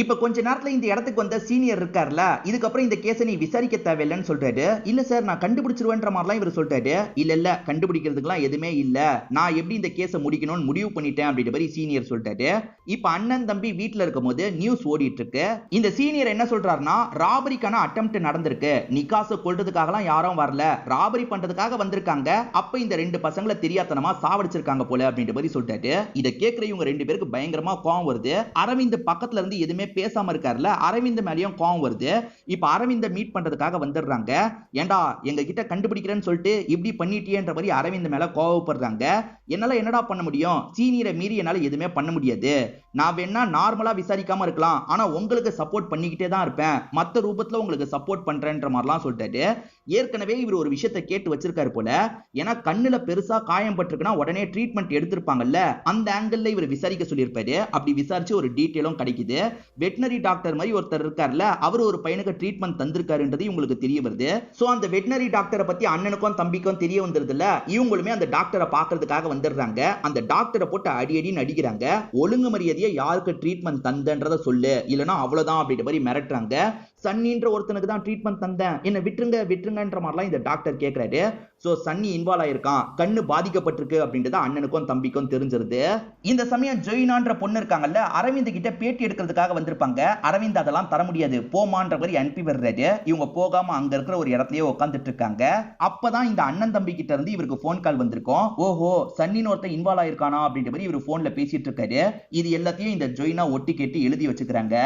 இப்ப கொஞ்ச நேரத்துல இந்த இடத்துக்கு வந்த சீனியர் இருக்கார்ல, இதுக்கப்புறம் இந்த கேஸை நீ விசாரிக்க தேவையில்லைன்னு சொல்றாரு. இல்ல சார், நான் கண்டுபிடிச்சிருவேன்ற மாதிரிலாம் இவர் சொல்றாரு. இல்ல கண்டுபிடிக்கிறதுக்குலாம் எதுவுமே இல்ல, நான் எப்படி இந்த கேஸை முடிக்கணும்னு முடிவு பண்ணிட்டேன் அப்படின்ற மாதிரி சீனியர் சொல்றாரு. இப்ப அண்ணன் தம்பி வீட்டுல இருக்கும் போது நியூஸ் ஓடிட்டு இருக்கு. இந்த சீனியர் என்ன சொல்றாருன்னா, ராபரிக்கான அட்டெம்ப்ட் நடந்திருக்கு, நிக்காசை கொல்றதுக்காகலாம் யாரும் வரல, ராபரி பண்றதுக்காக வந்திருக்காங்க. அப்ப இந்த 2 பசங்களை தெரியாதனமா சாவடிச்சிருக்காங்க போல அப்படின்ற மாதிரி சொல்லிட்டாரு. இத கேக்குற இவங்க 2 பேருக்கு பயங்கரமா கோவம் வருது. அரவிந்த் பக்கத்துல இருந்து எதுவுமே பேசாம இருக்காருல, அரவிந்த் மேலயும் கோவம் வருது. இப்ப அரவிந்த மீட் பண்றதுக்காக வந்துடுறாங்க. ஏண்டா எங்க கிட்ட கண்டுபிடிக்கிறேன்னு சொல்லிட்டு இப்படி பண்ணிட்டியேன்ற மாதிரி அரவிந்த் மேல கோவப்படுறாங்க. என்னால என்னடா பண்ண முடியும், சீனியரை மீறி என்னால எதுவுமே பண்ண முடியாது, நான் வேணா நார்மலா விசாரிக்காம இருக்கலாம், ஆனா உங்களுக்கு சப்போர்ட் பண்ணிக்கிட்டே தான் இருப்பேன், மத்த ரூபத்துல உங்களுக்கு சப்போர்ட் பண்றேன்ற மாதிரிலாம் சொல்லிட்டாரு. ஏற்கனவே இவர் ஒரு விஷயத்தை கேட்டு வச்சிருக்காரு போல. ஏன்னா கண்ணுல பெருசா காயம் பட்டிருக்குன்னா உடனே ட்ரீட்மெண்ட் எடுத்திருப்பாங்கல்ல, அந்த ஆங்கிள் இவர் விசாரிக்க சொல்லியிருப்பாரு. அப்படி விசாரிச்சு ஒரு டீட்டெயிலும் கிடைக்குது. வெட்டினரி டாக்டர் மாதிரி ஒருத்தர் இருக்கார்ல, அவர் ஒரு பையனுக்கு ட்ரீட்மெண்ட் தந்திருக்காருன்றது இவங்களுக்கு தெரிய வருது. சோ அந்த வெட்டினரி டாக்டரை பத்தி அண்ணனுக்கும் தம்பிக்கும் தெரிய வந்துருதுல, இவங்களுமே அந்த டாக்டரை பாக்குறதுக்காக வந்துடுறாங்க. அந்த டாக்டரை போட்டு அடி அடின்னு அடிக்கிறாங்க. ஒழுங்கு மரியாதையை யாருக்கு ட்ரீட்மெண்ட் தந்தன்றத சொல்லு, இல்லனா அவ்வளவுதான் அப்படின்ற மாதிரி மிரட்டுறாங்க. சன்னின்ற ஒருத்தனுக்கு தான் ட்ரீட்மெண்ட் தந்தேன், என்ன விட்டுருங்கன்ற மாதிரிலாம் இந்த டாக்டர் கேட்கிறாரு. சோ சன்னி இன்வால்வ் ஆயிருக்கான், கண்ணு பாதிக்கப்பட்டிருக்கு அப்படின்றது அண்ணனுக்கும் தம்பிக்கும் தெரிஞ்சிருது. இந்த சமயம் ஜெயினான்ற பொண்ணு இருக்காங்கல்ல, அரவிந்த் கிட்ட பேட்டி எடுக்கிறதுக்காக வந்திருப்பாங்க. அரவிந்த் அதெல்லாம் தர முடியாது, போமான்ற மாதிரி அனுப்பி வர்றாரு. இவங்க போகாம அங்க இருக்கிற ஒரு இடத்துலயே உட்காந்துட்டு இருக்காங்க. அப்பதான் இந்த அண்ணன் தம்பி கிட்ட இருந்து இவருக்கு போன் கால் வந்திருக்கும். ஓஹோ, சன்னின்னு ஒருத்தன் இன்வால்வ் ஆயிருக்கானா அப்படின்ற மாதிரி இவர் போன்ல பேசிட்டு இருக்காரு. இது எல்லாத்தையும் இந்த ஜெயினா ஒட்டி கேட்டு எழுதி வச்சுக்கிறாங்க.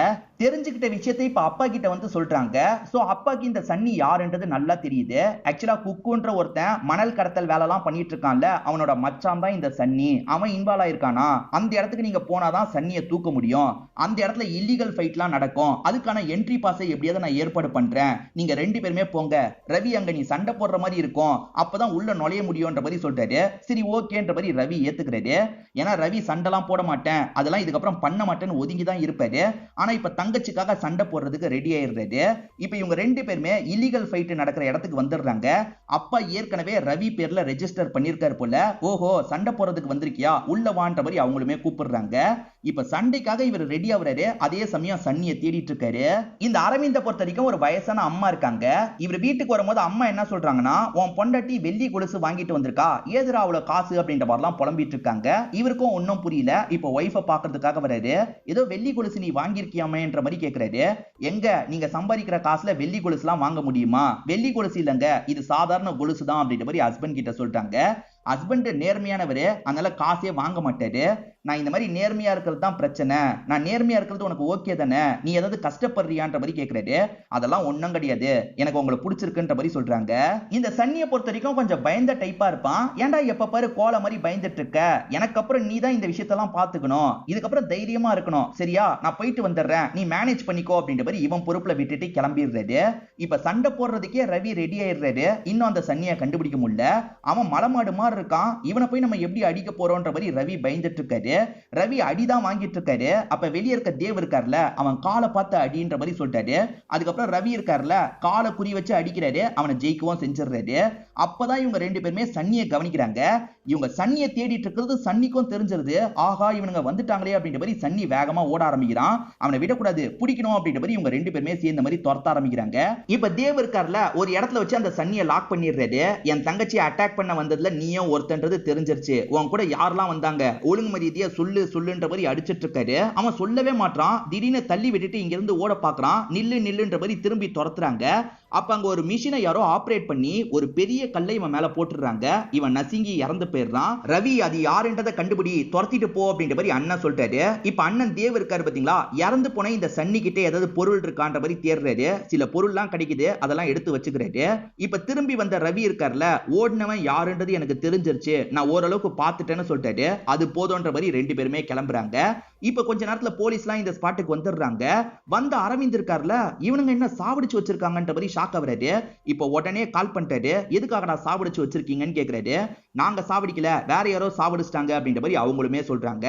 தெரிஞ்சுக்கிட்ட விஷயத்தை இப்ப அப்பா கிட்ட வந்து அடுத்து சொல்றாங்க. சோ அப்பாக்கு இந்த சன்னி யாருன்றது நல்லா தெரியுது. ஆக்சுவலா குக்குன்ற ஒருத்தன் மணல் கடத்தல் வேலை எல்லாம் பண்ணிட்டு இருக்கான்ல, அவனோட மச்சான் தான் இந்த சன்னி. அவன் இன்வால்வ் ஆயிருக்கானா, அந்த இடத்துக்கு நீங்க போனாதான் சன்னியை தூக்க முடியும். அந்த இடத்துல இல்லீகல் ஃபைட்லாம் நடக்கும். அதுக்கான என்ட்ரி பாஸை எப்படியாவது நான் ஏற்பாடு பண்றேன். நீங்க 2 பேருமே போங்க. ரவி அங்க நீ சண்டை போடுற மாதிரி இருக்கும். அப்பதான் உள்ள நுழைய முடியும்ன்ற மாதிரி சொல்றாரு. சரி ஓகேன்ற மாதிரி ரவி ஏத்துக்கிறாரு. ஏன்னா ரவி சண்டைலாம் போட மாட்டேன், அதெல்லாம் இதுக்கப்புறம் பண்ண மாட்டேன்னு ஒதுங்கி தான் இருப்பாரு. ஆனா இப்ப தங்கச்சிக்காக சண்டை போடுறதுக்கு ரெடி ஆயிடுறாரு. இப்ப இவங்க 2 பேருமே இல்லீகல் ஃபைட் நடக்கிற இடத்துக்கு வந்துடுறாங்க. அப்பா ஏற்கனவே ரவி பேர்ல ரெஜிஸ்டர் பண்ணிருக்காரு போல. ஓஹோ சண்டை போறதுக்கு வந்திருக்கியா, உள்ள வான்ற மாதிரி அவங்களுமே கூப்பிடுறாங்க. இப்ப சண்டைக்காக இவர் ரெடி ஆகுறாரு. அதே சமயம் சன்னியை தேடிட்டு இருக்காரு. இந்த அரவிந்த பொறுத்த வரைக்கும் ஒரு வயசான அம்மா இருக்காங்க. இவர் வீட்டுக்கு வரும்போது அம்மா என்ன சொல்றாங்கன்னா, உன் பொண்டாட்டி வெள்ளி கொலுசு வாங்கிட்டு வந்திருக்கா, ஏதுரா அவ்வளவு காசு அப்படின்ற மாதிரிலாம் புலம்பிட்டு இருக்காங்க. இவருக்கும் ஒன்னும் புரியல. இப்ப ஒய்ஃபை பாக்குறதுக்காக வராரு. ஏதோ வெள்ளி கொலுசு நீ வாங்கியிருக்கியாமேன்ற மாதிரி கேக்குறாரு. எங்க நீங்க சம்பாதிக்கிற காசுல வெள்ளி கொலுசு எல்லாம் வாங்க முடியுமா, வெள்ளி கொலுசு இல்லங்க, இது சாதாரண கொலுசு தான் அப்படின்ற மாதிரி ஹஸ்பண்ட் கிட்ட சொல்லிட்டாங்க. ஹஸ்பண்ட் நேர்மையானவரு, அதனால காசே வாங்க மாட்டாரு. நான் இந்த மாதிரி நேர்மையா இருக்கிறது தான் பிரச்சனை, நான் நேர்மையா இருக்கிறது உனக்கு ஓகே தானே, நீ ஏதாவது கஷ்டப்படுறியான்ற மாதிரி கேக்குறாரு. அதெல்லாம் ஒண்ணும் கிடையாது, எனக்கு உங்களை பிடிச்சிருக்குன்ற மாதிரி சொல்றாங்க. இந்த சன்னியை பொறுத்த வரைக்கும் கொஞ்சம் பயந்த டைப்பா இருப்பான். ஏன்டா எப்ப பாரு கோல மாதிரி பயந்துட்டு இருக்க, எனக்கு அப்புறம் நீ தான் இந்த விஷயத்தெல்லாம் பாத்துக்கணும், இதுக்கப்புறம் தைரியமா இருக்கணும் சரியா, நான் போயிட்டு வந்துடுறேன், நீ மேனேஜ் பண்ணிக்கோ அப்படின்ற மாதிரி இவன் பொறுப்புல விட்டுட்டு கிளம்பிடுறாரு. இப்ப சண்டை போடுறதுக்கே ரவி ரெடி ஆயிடுறாரு. இன்னும் அந்த சன்னியை கண்டுபிடிக்க முடியல. அவன் மலமாடு மாதிரி இருக்கான். இவனை போய் நம்ம எப்படி அடிக்க போறோம்ன்ற மாதிரி ரவி பயந்துட்டு இருக்காரு. ரவி அடிதான் வாங்கிட்டு இருக்காரு. அப்ப வெளியே இருக்க தேவ் இருக்கார்ல, அவன் காலை பார்த்து அடின்ற மாதிரி சொல்லிட்டாரு. அதுக்கப்புறம் ரவி இருக்கார்ல, காலை குறி வச்சு அடிக்கிறாரு. அவனை ஜெயிக்கவும் செஞ்சிடறாரு. அப்பதான் இவங்க 2 பேருமே சன்னியை கவனிக்கிறாங்க. இவங்க சன்னியை தேடிட்டு இருக்கிறது சன்னிக்கும் தெரிஞ்சிருது. ஆகா இவனுங்க வந்துட்டாங்களே அப்படின்ற மாதிரி சன்னி வேகமா ஓட ஆரம்பிக்கிறான். அவனை விடக்கூடாது, பிடிக்கணும் அப்படின்ற மாதிரி இவங்க 2 பேருமே சேர்ந்த மாதிரி துரத்த ஆரம்பிக்கிறாங்க. இப்ப தேவ் இருக்கார்ல, ஒரு இடத்துல வச்சு அந்த சன்னியை லாக் பண்ணிடுறாரு. என் தங்கச்சியை அட்டாக் பண்ண வந்ததுல நீயும் ஒருத்தன்றது தெரிஞ்சிருச்சு, உன் கூட யாரெல்லாம் வந்தாங்க ஒழுங்கு மரியாதையா சொல்லு சொல்லுன்ற மாதிரி அடிச்சிட்டு இருக்காரு. அவன் சொல்லவே மாட்டான். திடீர்னு தள்ளி விட்டுட்டு இங்க இருந்து ஓட பாக்குறான். நில்லு நில்லுன்ற மாதிரி திரும்பி துரத்துறாங்க. அப்ப அங்க ஒரு மிஷினை யாரோ ஆபரேட் பண்ணி ஒரு பெரிய கல்லை இவன் மேல போட்டுறாங்க. இவன் நசுங்கி இறந்து போயிடுறான். ரவி அது யாருன்றதை கண்டுபிடி, துரத்திட்டு போ அப்படின்ற மாதிரி அண்ணன் சொல்லிட்டாரு. இப்ப அண்ணன் தேவ் இருக்காரு பாத்தீங்களா, இறந்து போன இந்த சன்னி கிட்ட ஏதாவது பொருள் இருக்கான்ற மாதிரி தேடுறாரு. சில பொருள்லாம் கிடைக்குது, அதெல்லாம் எடுத்து வச்சுக்கிறாரு. இப்ப திரும்பி வந்த ரவி இருக்கார்ல, ஓடினவன் யாருன்றது எனக்கு தெரிஞ்சிருச்சு, நான் ஓரளவுக்கு பார்த்துட்டேன்னு சொல்லிட்டாரு. அது போதும்ன்ற மாதிரி 2 பேருமே கிளம்புறாங்க. இப்ப கொஞ்ச நேரத்துல போலீஸ்லாம் இந்த ஸ்பாட்டுக்கு வந்துடுறாங்க. வந்த அரவிந்த் இருக்கார்ல, இவனுங்க என்ன சாவடிச்சு வச்சிருக்காங்கன்ற மாதிரி ஷாக் ஆகுறாரு. இப்ப உடனே கால் பண்ணிட்டாரு. எதுக்காக நான் சாவடிச்சு வச்சிருக்கீங்கன்னு கேக்குறாரு. நாங்க சாவடிக்கல, வேற யாரோ சாவடிச்சிட்டாங்க அப்படின்ற மாதிரி அவங்களுமே சொல்றாங்க.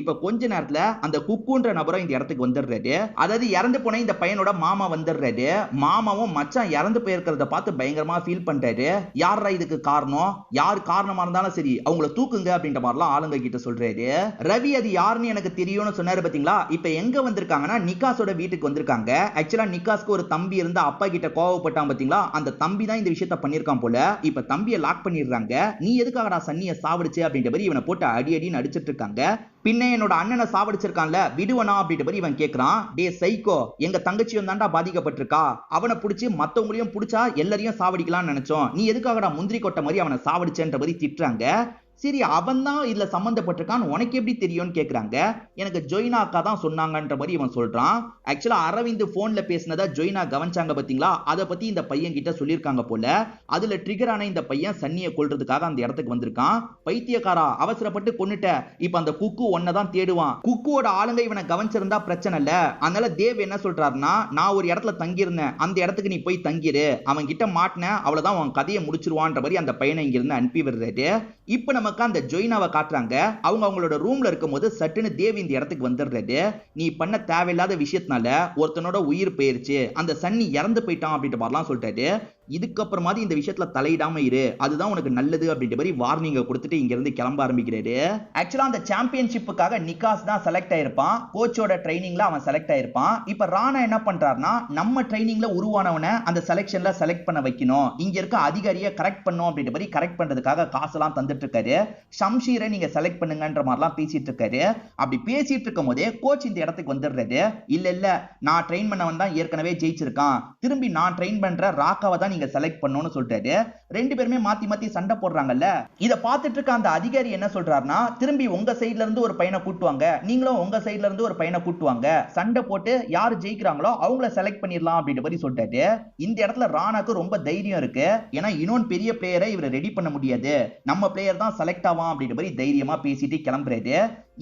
இப்ப கொஞ்ச நேரத்துல அந்த குக்குன்ற நபரும் இந்த இடத்துக்கு வந்துடுறாரு. அதாவது இறந்து போன இந்த பையனோட மாமா வந்துடுறாரு. மாமாவும் மச்சான் இறந்து போயிருக்கிறத பார்த்து பயங்கரமா ஃபீல் பண்றாரு. யாரா இதுக்கு காரணம், யார் காரணமா இருந்தாலும் சரி அவங்கள தூக்குங்க அப்படின்ற மாதிரிலாம் ஆளுங்க கிட்ட சொல்றாரு. ரவி அது யாருன்னு எனக்கு தெரியும்னு சொன்னாரு பாத்தீங்களா. இப்ப எங்க வந்திருக்காங்கன்னா நிக்காஸோட வீட்டுக்கு வந்திருக்காங்க. ஆக்சுவலா நிக்காஸ்க்கு ஒரு தம்பி இருந்தா அப்பா கிட்ட கோவப்பட்டான் பாத்தீங்களா, அந்த தம்பி தான் இந்த விஷயத்தை பண்ணிருக்கான் போல. இப்ப தம்பியை லாக் பண்ணிடுறாங்க. நீ எதுக்காகடா சன்னியை சாவடிச்சு அப்படின்ற மாதிரி இவனை போட்டு அடி அடின்னு அடிச்சிட்டு இருக்காங்க. பின்ன என்னோட அண்ணனை சாவடிச்சிருக்கான்ல விடுவனா அப்படின்ற மாதிரி இவன் கேக்குறான். டே சைக்கோ, எங்க தங்கச்சியும் தாண்டா பாதிக்கப்பட்டிருக்கா, அவனை பிடிச்சி மத்தவங்களையும் பிடிச்சா எல்லாரையும் சாவடிக்கலாம்னு நினைச்சோம், நீ எதுக்காகடா முந்திரி கொட்டை மாதிரி அவனை சாவடிச்சேன்ற மாதிரி திட்டுறாங்க. சரி அவன் தான் இதுல சம்பந்தப்பட்டிருக்கான், உனக்கு எப்படி தெரியும்னு கேக்குறாங்க. எனக்கு ஜொய்னா அக்கா தான் சொன்னாங்கன்ற மாதிரி இவன் சொல்றான். ஆக்சுவலா அரவிந்த் போன்ல பேசினதா ஜொய்னா கவனிச்சாங்க பாத்தீங்களா, அதை பத்தி இந்த பையன் கிட்ட சொல்லியிருக்காங்க போல. அதுல ட்ரிகர் ஆன இந்த பையன் சன்னியை கொல்றதுக்காக அந்த இடத்துக்கு வந்திருக்கான். பைத்தியக்காரா, அவசரப்பட்டு கொன்னுட்ட, இப்ப அந்த குக்கு ஒன்னதான் தேடுவான். குக்குவோட ஆளுங்க இவனை கவனிச்சிருந்தா பிரச்சனை இல்ல. அதனால தேவ் என்ன சொல்றாருன்னா, நான் ஒரு இடத்துல தங்கியிருந்தேன், அந்த இடத்துக்கு நீ போய் தங்கிரு, அவன் கிட்ட மாட்டின அவ்வளவுதான், உன் கதையை முடிச்சிருவான்ற மாதிரி அந்த பையனை இங்க இருந்து அனுப்பி விடுறாரு. இப்ப நமக்கு அந்த ஜொய்னாவை காட்டுறாங்க. அவங்க அவங்களோட ரூம்ல இருக்கும்போது சட்டுன்னு தேவ் இந்த இடத்துக்கு வந்துடுறாரு. நீ பண்ண தேவையில்லாத விஷயத்தினால ஒருத்தனோட உயிர் போயிருச்சு, அந்த சன்னி இறந்து போயிட்டான் அப்படின்ற மாதிரிலாம் சொல்லிட்டாரு. இதுக்கப்புறமாதி இந்த விஷயத்துல தலையிடாம இரு, அதுதான் உனக்கு நல்லது அப்படின்ற மாதிரி வார்னிங்க கொடுத்துட்டு இங்க இருந்து கிளம்ப ஆரம்பிக்கிறாரு. ஆக்சுவலா அந்த சாம்பியன்ஷிப்புக்காக நிக்காஸ் தான் செலக்ட் ஆயிருப்பான். கோச்சோட ட்ரைனிங்ல அவன் செலக்ட் ஆயிருப்பான். இப்ப ராணா என்ன பண்றாருன்னா, நம்ம ட்ரைனிங்ல உருவானவனை அந்த செலக்ஷன்ல செலக்ட் பண்ண வைக்கணும், இங்க இருக்க அதிகாரியை கரெக்ட் பண்ணும் அப்படின்ற மாதிரி கரெக்ட் பண்றதுக்காக காசெல்லாம் தந்துட்டு இருக்காரு. ஷம்ஷீரை நீங்க செலக்ட் பண்ணுங்கன்ற மாதிரிலாம் பேசிட்டு இருக்காரு. அப்படி பேசிட்டு இருக்கும் போதே கோச் இந்த இடத்துக்கு வந்துடுறாரு. இல்ல இல்ல, நான் ட்ரெயின் பண்ணவன் தான் ஏற்கனவே ஜெயிச்சிருக்கான், திரும்பி நான் ட்ரெயின் பண்ற ராக்காவை தான் நீங்க செலக்ட் பண்ணணும்னு சொல்றாரு. ரெண்டு பேருமே மாத்தி மாத்தி சண்டை போடுறாங்கல்ல. இத பார்த்துட்டு இருக்க அந்த அதிகாரி என்ன சொல்றாருன்னா, திரும்பி உங்க சைடுல இருந்து ஒரு பையனை கூட்டுவாங்க, நீங்களும் உங்க சைடுல இருந்து ஒரு பையனை கூட்டுவாங்க, சண்டை போட்டு யாரு ஜெயிக்கிறாங்களோ அவங்கள செலக்ட் பண்ணிடலாம் அப்படின்ற மாதிரி சொல்றாரு. இந்த இடத்துல ராணாக்கு ரொம்ப தைரியம் இருக்கு. ஏன்னா இன்னொன்னு பெரிய பிளேயரை இவரை ரெடி பண்ண முடியாது, நம்ம பிளேயர் தான் செலக்ட் ஆவான் அப்படின்ற மாதிரி தைரியமா பேசிட்டு கிளம்புறாரு.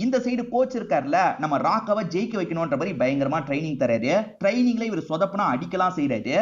இந்த சைடு கோச் இருக்கார்ல, நம்ம ராக்காவை ஜெயிக்க வைக்கணும்ன்ற மாதிரி பயங்கரமா ட்ரைனிங் தராரு. ட்ரைனிங்ல இவர் சொதப்புனா அடிக்கலாம் செய்யறாரு.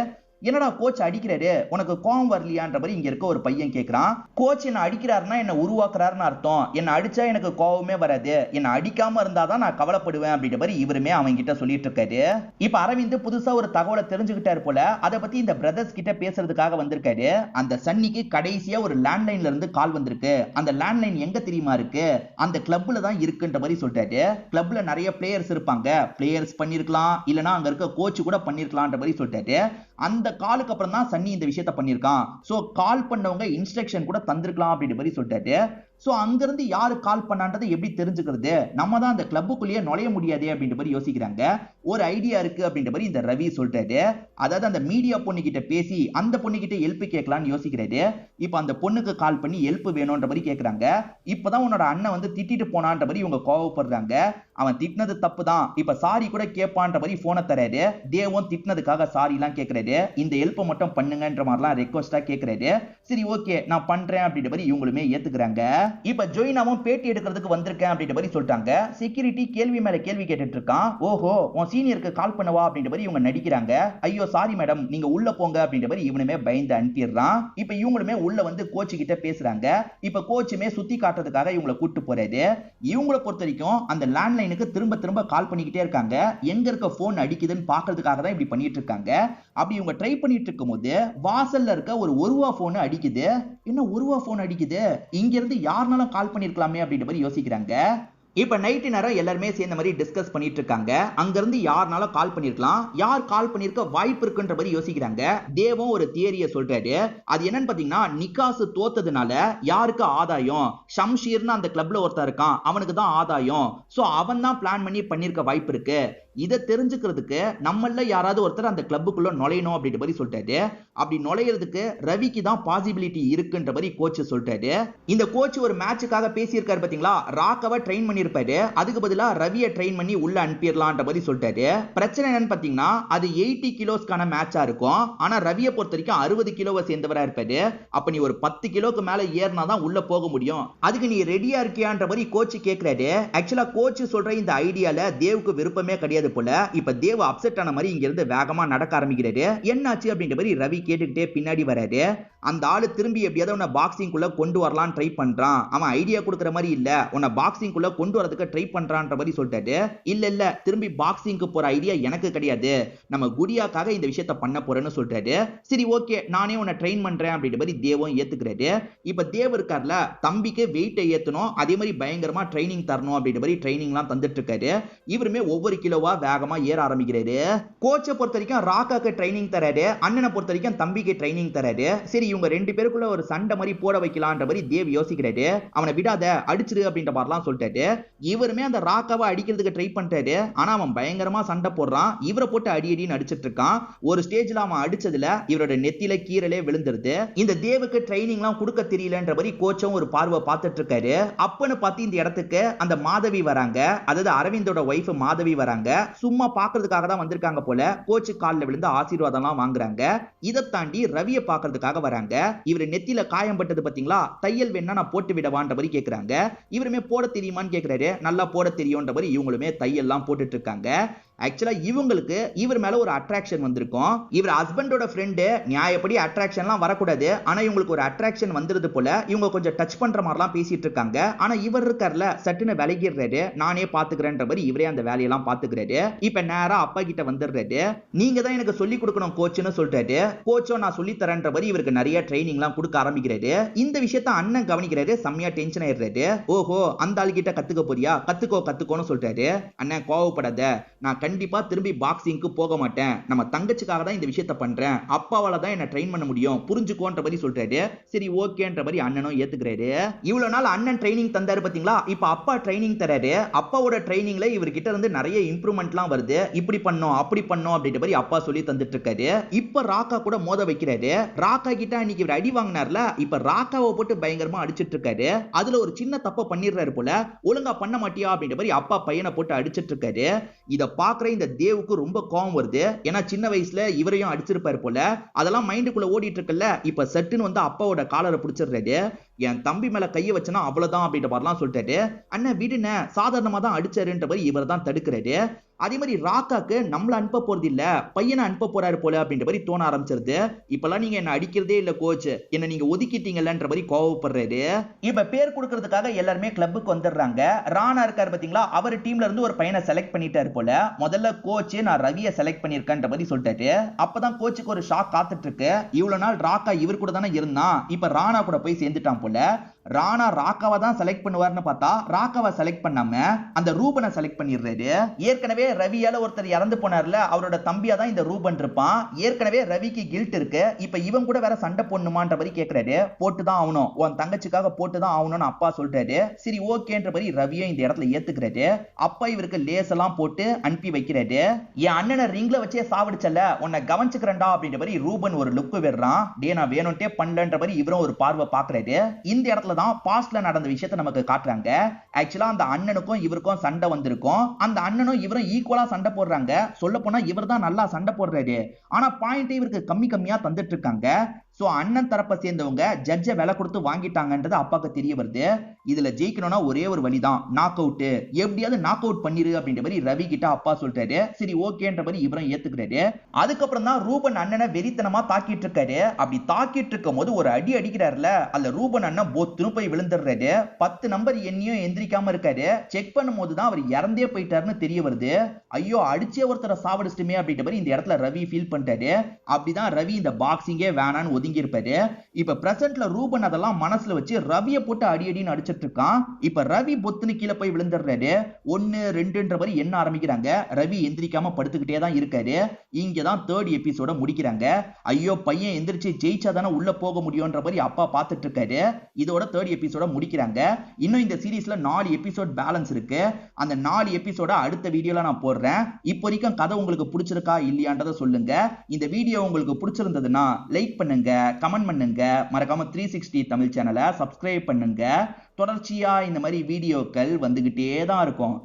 என்னடா கோச் அடிக்கிறாரு, உனக்கு கோவம் வரலையான்ற மாதிரி இங்க இருக்க ஒரு பையன் கேக்குறான். கோச் என்ன அடிக்கிறாருன்னா என்ன உருவாக்குறாருன்னு அர்த்தம், என்ன அடிச்சா எனக்கு கோவமே வராது, என்ன அடிக்காம இருந்தாதான் நான் கவலைப்படுவேன் அப்படின்ற மாதிரி இவருமே அவங்க கிட்ட சொல்லிட்டு இருக்காரு. இப்ப அரவிந்த் புதுசா ஒரு தகவலை தெரிஞ்சுக்கிட்டாரு போல, அதை பத்தி இந்த பிரதர்ஸ் கிட்ட பேசுறதுக்காக வந்திருக்காரு. அந்த சன்னிக்கு கடைசியா ஒரு லேண்ட்லைன்ல இருந்து கால் வந்திருக்கு. அந்த லேண்ட்லைன் எங்க தெரியுமா இருக்கு, அந்த கிளப்ல தான் இருக்குன்ற மாதிரி சொல்றாரு. கிளப்ல நிறைய பிளேயர்ஸ் இருப்பாங்க, பிளேயர்ஸ் பண்ணிருக்கலாம், இல்லனா அங்க இருக்க கோச் கூட பண்ணிருக்கலாம்ன்ற மாதிரி சொல்றாரு. அந்த காலுக்கு அப்புறம் தான் சன்னி இந்த விஷயத்தை பண்ணிருக்கான். சோ கால் பண்ணவங்க இன்ஸ்ட்ரக்ஷன் கூட தந்திருக்கலாம் அப்படின்ற மாதிரி சொல்லிட்டாரு. சோ அங்கிருந்து யாரு கால் பண்ணான்றதை எப்படி தெரிஞ்சுக்கிறது, நம்ம தான் அந்த கிளப்புக்குள்ளேயே நுழைய முடியாது அப்படின்ற மாதிரி யோசிக்கிறாங்க. ஒரு ஐடியா இருக்கு அப்படின்ற மாதிரி இந்த ரவி சொல்றாரு. அதாவது அந்த மீடியா பொண்ணு கிட்ட பேசி அந்த பொண்ணு கிட்ட ஹெல்ப் கேட்கலாம்னு யோசிக்கிறாரு. இப்ப அந்த பொண்ணுக்கு கால் பண்ணி ஹெல்ப் வேணும்ன்ற மாதிரி கேக்குறாங்க. இப்பதான் உன்னோட அண்ணன் வந்து திட்டிட்டு போனான்ற மாதிரி இவங்க கோவப்படுறாங்க. அவன் திட்டினது தப்பு தான், இப்ப சாரி கூட கேட்பான்ற மாதிரி போனை தராரு. தேவன் திட்டினதுக்காக சாரி எல்லாம் கேட்கறாரு. இந்த ஹெல்ப் மட்டும் பண்ணுங்கன்ற மாதிரிலாம் ரெக்வஸ்டா கேட்கறாரு. சரி ஓகே நான் பண்றேன் அப்படின்ற மாதிரி இவங்களுமே ஏத்துக்கிறாங்க. இப்ப ஜோயினாவும் பேட்டி எடுக்கிறதுக்கு வந்திருக்கேன் அப்படின்ற மாதிரி சொல்லிட்டாங்க. செக்யூரிட்டி கேள்வி மேல கேள்வி கேட்டுட்டு இருக்கான். ஓஹோ உன் சீனியருக்கு கால் பண்ணவா அப்படின்ற மாதிரி இவங்க நடிக்கிறாங்க. ஐயோ சாரி மேடம் நீங்க உள்ள போங்க அப்படின்ற மாதிரி இவனுமே பயந்து அனுப்பிடுறான். இப்ப இவங்களுமே உள்ள வந்து கோச் கிட்ட பேசுறாங்க. இப்ப கோச்சுமே சுத்தி காட்டுறதுக்காக இவங்களை கூட்டு போறாரு. இவங்களை பொறுத்த வரைக்கும் அந்த லேண்ட்லைனுக்கு திரும்ப திரும்ப கால் பண்ணிக்கிட்டே இருக்காங்க. எங்க இருக்க போன் அடிக்குதுன்னு பாக்குறதுக்காக தான் இப்படி பண்ணிட்டு இருக்காங்க. அப்படி இவங்க ட்ரை பண்ணிட்டு இருக்கும் போது வாசல்ல இருக்க ஒரு ரூபா போன் அடிக்குது. என்ன ரூபா போன் அடிக்குது, இங்க இருந்து யாருனாலும் கால் பண்ணிருக்கலாமே அப்படின்ற மாதிரி யோசிக்கிறாங்க. இப்ப நைட்டு நேரம் எல்லாருமே சேர்ந்த மாதிரி டிஸ்கஸ் பண்ணிட்டு இருக்காங்க. அங்க இருந்து யாருனாலும் கால் பண்ணிருக்கலாம், யார் கால் பண்ணிருக்க வாய்ப்பு இருக்குன்ற மாதிரி யோசிக்கிறாங்க. தேவம் ஒரு தியரிய சொல்றாரு. அது என்னன்னு பாத்தீங்கன்னா, நிக்காசு தோத்ததுனால யாருக்கு ஆதாயம், ஷம்ஷீர்னு அந்த கிளப்ல ஒருத்தர் இருக்கான், அவனுக்கு தான் ஆதாயம். சோ அவன் தான் பிளான் பண்ணி பண்ணிருக்க வாய்ப்பு இருக்கு. இதை தெரிஞ்சுக்கிறதுக்கு நம்மள யாராவது ஒருத்தர் அந்த கிளப்புக்குள்ள நுழையணும் அப்படின்ற மாதிரி சொல்லிட்டாரு. அப்படி நுழையிறதுக்கு ரவிக்கு தான் பாசிபிலிட்டி இருக்குன்ற மாதிரி கோச் சொல்லிட்டாரு. இந்த கோச் ஒரு மேட்சுக்காக பேசியிருக்காரு பாத்தீங்களா, ராக்காவை ட்ரெயின் பண்ணிருப்பாரு, அதுக்கு பதிலா ரவியை ட்ரெயின் பண்ணி உள்ள அனுப்பிடலாம்ன்ற மாதிரி சொல்லிட்டாரு. பிரச்சனை என்னன்னு பாத்தீங்கன்னா, அது 80 கிலோஸ்க்கான மேட்சா இருக்கும். ஆனா ரவியை பொறுத்த வரைக்கும் 60 கிலோவை சேர்ந்தவரா இருப்பாரு. அப்ப நீ ஒரு 10 கிலோக்கு மேல ஏறினாதான் உள்ள போக முடியும், அதுக்கு நீ ரெடியா இருக்கியான்ற மாதிரி கோச் கேட்கிறாரு. ஆக்சுவலா கோச் சொல்ற இந்த ஐடியால தேவுக்கு விருப்பமே கிடையாது போல. இப்ப தேவ் அப்செட் ஆன மாதிரி இங்க இருந்து வேகமா நடக்க ஆரம்பிக்கிறாரு. என்னாச்சு அப்படின்ற மாதிரி ரவி கேட்டுக்கிட்டே பின்னாடி வராரு. அந்த ஆளு திரும்பி எப்படியாவது உன்னை பாக்ஸிங் குள்ள கொண்டு வரலாம் ட்ரை பண்றான், அவன் ஐடியா கொடுக்குற மாதிரி இல்ல, உன்னை பாக்ஸிங் குள்ள கொண்டு வரதுக்கு ட்ரை பண்றான்ற மாதிரி சொல்லிட்டாரு. இல்ல திரும்பி பாக்ஸிங்க்கு போற ஐடியா எனக்கு கிடையாது, நம்ம குடியாக்காக இந்த விஷயத்த பண்ண போறேன்னு சொல்லிட்டாரு. சரி ஓகே நானே உன்னை ட்ரெயின் பண்றேன் அப்படின்ற மாதிரி தேவும் ஏத்துக்கிறாரு. இப்ப தேவ் இருக்கார்ல, தம்பிக்கு வெயிட்டை ஏத்தணும், அதே மாதிரி பயங்கரமா ட்ரைனிங் தரணும் அப்படின்ற மாதிரி ட்ரைனிங் எல்லாம் தந்துட்டு இருக்காரு. இவருமே ஒவ்வொரு கிலோவா வேகமா ஏற ஆரம்பிக்கிறாரு. கோச்சை பொறுத்த வரைக்கும் ராக்காக்கு ட்ரைனிங் தராரு, அண்ணனை பொறுத்த வரைக்கும் தம்பிக்கு ட்ரைனிங் தராரு. சரி இவங்க ரெண்டு பேருக்குள்ள ஒரு சண்டை மாதிரி போட வைக்கலாம்ன்ற மாதிரி தேவ் யோசிக்கிறாரு. அவனை விடாத அடிச்சிரு அப்படின்ற மாதிரிலாம் சொல்லிட்டாரு. இவருமே அந்த ராக்காவை அடிக்கிறதுக்கு ட்ரை பண்றாரு. ஆனா அவன் பயங்கரமா சண்டை போடுறான். இவரை போட்டு அடி அடின்னு அடிச்சிட்டு இருக்கான். ஒரு ஸ்டேஜ்ல அவன் அடிச்சதுல இவரோட நெத்தியில கீரலே விழுந்துருது. இந்த தேவுக்கு ட்ரைனிங் எல்லாம் கொடுக்க தெரியலன்ற மாதிரி கோச்சும் ஒரு பார்வை பார்த்துட்டு இருக்காரு. அப்பன்னு பார்த்து இந்த இடத்துக்கு அந்த மாதவி வராங்க, அதாவது அரவிந்தோட ஒய்ஃப் மாதவி வராங்க. சும்மா பாக்குறதுக்காக தான் வந்திருக்காங்க போல. கோச்சு காலில் விழுந்து ஆசீர்வாதம்லாம் வாங்குறாங்க. இதை தாண்டி ரவியை பாக்குறதுக்காக வராங்க. இவரு நெத்தியில காயம் பட்டது பாத்தீங்களா, தையல் வேணா நான் போட்டு விடவான்ற மாதிரி கேக்குறாங்க. இவருமே போட தெரியுமான்னு கேக்குறாரு. நல்லா போட தெரியும்ன்ற மாதிரி இவங்களுமே தையெல்லாம் போட்டுட்டு இருக்காங்க. ஆக்சுவலா இவங்களுக்கு இவர் மேல ஒரு அட்ராக்ஷன் வந்திருக்கும். இவர் ஹஸ்பண்டோட ஃப்ரெண்டு, நியாயப்படி அட்ராக்ஷன்லாம் வரக்கூடாது, ஆனா இவங்களுக்கு ஒரு அட்ராக்ஷன் வந்துருது போல. இவங்க கொஞ்சம் டச் பண்ற மாதிரிலாம் பேசிட்டு இருக்காங்க. ஆனா இவர் இருக்கார்ல, சட்டுன்னு விலகிடுறாரு. நானே பாத்துக்கிறேன்ற மாதிரி இவரே அந்த வேலையெல்லாம் பாத்துக்கிறாரு. இப்ப நேரா அப்பா கிட்ட வந்துடுறாரு. நீங்க தான் எனக்கு சொல்லி கொடுக்கணும் கோச்சுன்னு சொல்றாரு. கோச்சோ நான் சொல்லி தரேன்ற மாதிரி இவருக்கு நிறைய ட்ரைனிங் எல்லாம் கொடுக்க ஆரம்பிக்கிறாரு. இந்த விஷயத்த அண்ணன் கவனிக்கிறாரு. செம்மையா டென்ஷன் ஆயிடுறாரு. ஓஹோ அந்த ஆள் கிட்ட கத்துக்க போறியா, கத்துக்கோன்னு சொல்றாரு. அண்ணன் கோவப்படாத, நான் கண்டிப்பா திரும்பி பாக்ஸிங்க்கு போக மாட்டேன், நம்ம தங்கச்சிக்காக தான் இந்த விஷயத்த பண்றேன், அப்பாவால தான் என்ன ட்ரெயின் பண்ண முடியும், புரிஞ்சுக்கோன்ற மாதிரி சொல்றாரு. சரி ஓகேன்ற மாதிரி அண்ணனும் ஏத்துக்கிறாரு. இவ்வளவு நாள் அண்ணன் ட்ரைனிங் தந்தாரு பாத்தீங்களா, இப்ப அப்பா ட்ரைனிங் தராரு. அப்பாவோட ட்ரைனிங்ல இவர்கிட்ட இருந்து நிறைய இம்ப்ரூவ்மெண்ட்லாம் வருது. இப்படி பண்ணோம் அப்படி பண்ணோம் அப்படின்ற மாதிரி அப்பா சொல்லி தந்துட்டு இருக்காரு. இப்ப ராக்கா கூட மோத வைக்கிறாரு. ராக்கா கிட்ட அன்னைக்கு இவர் அடி வாங்கினார்ல, இப்ப ராக்காவை போட்டு பயங்கரமா அடிச்சிட்டு இருக்காரு. அதுல ஒரு சின்ன தப்ப பண்ணிடுறாரு போல, ஒழுங்கா பண்ண மாட்டியா அப்படின்ற மாதிரி அப்பா பையனை போட்டு அடிச்சிட்டு இருக்காரு. இத பாக்குற இந்த தேவுக்கு ரொம்ப கோவம் வருது. ஏன்னா சின்ன வயசுல இவரையும் அடிச்சிருப்பாரு போல, அதெல்லாம் மைண்டுக்குள்ள ஓடிட்டு இருக்குல்ல. இப்ப சட்டுன்னு வந்து அப்பாவோட காலரை பிடிச்சிடுறாரு. என் தம்பி மேல கைய வச்சனா அவ்வளவுதான் அப்படின்ற மாதிரிலாம் சொல்லிட்டாரு. அண்ணன் விடுன, சாதாரணமா தான் அடிச்சாருன்ற மாதிரி இவர் தான் தடுக்கிறாரு. அதே மாதிரி ராக்காக்கு நம்மள அனுப்ப போறது இல்ல, பையனை அனுப்ப போறாரு போல அப்படின்ற மாதிரி தோண ஆரம்பிச்சிருது. இப்பெல்லாம் நீங்க என்ன அடிக்கிறதே இல்ல கோச், என்ன நீங்க ஒதுக்கிட்டீங்கன்ற மாதிரி கோவப்படுறாரு. இப்ப பேர் கொடுக்கறதுக்காக எல்லாருமே கிளப்புக்கு வந்துடுறாங்க. ராணா இருக்காரு பாத்தீங்களா, அவர் டீம்ல இருந்து ஒரு பையனை செலக்ட் பண்ணிட்டாரு போல. முதல்ல கோச் நான் ரவியை செலக்ட் பண்ணிருக்கேன்ற மாதிரி சொல்லிட்டாரு. அப்பதான் கோச்சுக்கு ஒரு ஷாக் காத்துட்டு இருக்கு. இவ்வளவு நாள் ராக்கா இவர் கூட தானே இருந்தான், இப்ப ராணா கூட போய் சேர்ந்துட்டான் போல. ராணா ராக்காவை தான் செலக்ட் பண்ணுவார்னு பார்த்தா ராக்காவை செலக்ட் பண்ணாம அந்த ரூபனை செலக்ட் பண்ணிடுறாரு. ஏற்கனவே ரவியால ஒருத்தர் இறந்து போனார்ல, அவரோட தம்பியா தான் இந்த ரூபன் இருப்பான். ஏற்கனவே ரவிக்கு கில்ட் இருக்கு. இப்ப இவன் கூட வேற சண்டை போடணுமான்ற மாதிரி கேக்குறாரு. போட்டுதான் ஆகணும், உன் தங்கச்சிக்காக போட்டுதான் ஆகணும்னு அப்பா சொல்றாரு. சரி ஓகேன்ற மாதிரி ரவியும் இந்த இடத்துல ஏத்துக்கிறாரு. அப்பா இவருக்கு லேஸ் எல்லாம் போட்டு அனுப்பி வைக்கிறாரு. என் அண்ணனை ரிங்ல வச்சே சாவடிச்சல, உன்னை கவனிச்சுக்கிறேன்டா அப்படின்ற மாதிரி ரூபன் ஒரு லுக் விடுறான். டே நான் வேணும்ட்டே பண்ணலன்ற மாதிரி இவரும் ஒரு பார்வை பாக்குறாரு. இந்த இடத்துல தான் பாஸ்ட்ல நடந்த விஷயத்தை நமக்கு காட்டுறாங்க. ஆக்சுவலா அந்த அண்ணனுக்கும் இவருக்கும் சண்டை வந்திருக்கும். அந்த அண்ணனும் இவரும் ஈக்குவலா சண்டை போடுறாங்க. சொல்ல போனா இவர் தான் நல்லா சண்டை போடுறாரு. ஆனா பாயிண்ட் இவருக்கு கம்மியா தந்துட்டு இருக்காங்க. சோ அண்ணன் தரப்ப சேர்ந்தவங்க ஜட்ஜ விலை கொடுத்து வாங்கிட்டாங்கன்றது அப்பாக்கு தெரிய வருது. இதுல ஜெயிக்கணும்னா ஒரே ஒரு வழிதான், நாக் அவுட், எப்படியாவது நாக் அவுட் பண்ணிரு அப்படின்ற மாதிரி ரவி கிட்ட அப்பா சொல்றாரு. சரி ஓகேன்ற மாதிரி இவரும் ஏத்துக்கிறாரு. அதுக்கப்புறம் தான் ரூபன் அண்ணனை வெறித்தனமா தாக்கிட்டு இருக்காரு. அப்படி தாக்கிட்டு இருக்கும் போது ஒரு அடி அடிக்கிறாருல, அந்த ரூபன் அண்ணன் பொத்துன்னு போய் விழுந்துடுறாரு. 10 நம்பர் எண்ணியும் எந்திரிக்காம இருக்காரு. செக் பண்ணும் போதுதான் அவர் இறந்தே போயிட்டாருன்னு தெரிய வருது. ஐயோ அடிச்சே ஒருத்தரை சாவடிச்சிட்டுமே அப்படின்ற மாதிரி இந்த இடத்துல ரவி ஃபீல் பண்ணிட்டாரு. அப்படிதான் ரவி இந்த பாக்ஸிங்கே வேணான்னு ஒதுங்கி இருப்பாரு. இப்ப பிரசன்ட்ல ரூபன் அதெல்லாம் மனசுல வச்சு ரவியை போட்டு அடி அடின்னு அடிச்சிட்டு இருக்கான். இப்ப ரவி பொத்துன்னு கீழே போய் விழுந்துடுறாரு. 1 2ன்ற மாதிரி எண்ண ஆரம்பிக்கிறாங்க. ரவி எந்திரிக்காம படுத்துக்கிட்டே தான் இருக்காரு. இங்கதான் 3rd எபிசோட முடிக்கிறாங்க. ஐயோ பையன் எந்திரிச்சு ஜெயிச்சாதானே உள்ள போக முடியும்ன்ற மாதிரி அப்பா பார்த்துட்டு இருக்காரு. இதோட 3rd எபிசோட முடிக்கிறாங்க. இன்னும் இந்த சீரீஸ்ல 4 எபிசோட் பேலன்ஸ் இருக்கு. அந்த 4 எபிசோட அடுத்த வீடியோல நான் போடுறேன். இப்போ வரைக்கும் கதை உங்களுக்கு பிடிச்சிருக்கா இல்லையான்றதை சொல்லுங்க. இந்த வீடியோ உங்களுக்கு பிடிச்சிருந்ததுன்னா லைக் பண்ணுங்க, கமெண்ட் பண்ணுங்க, மறக்காம 360 தமிழ் சேனலை சப்ஸ்கிரைப் பண்ணுங்க. தொடர்ச்சியா இந்த மாதிரி வீடியோக்கள் வந்துகிட்டே தான் இருக்கும்.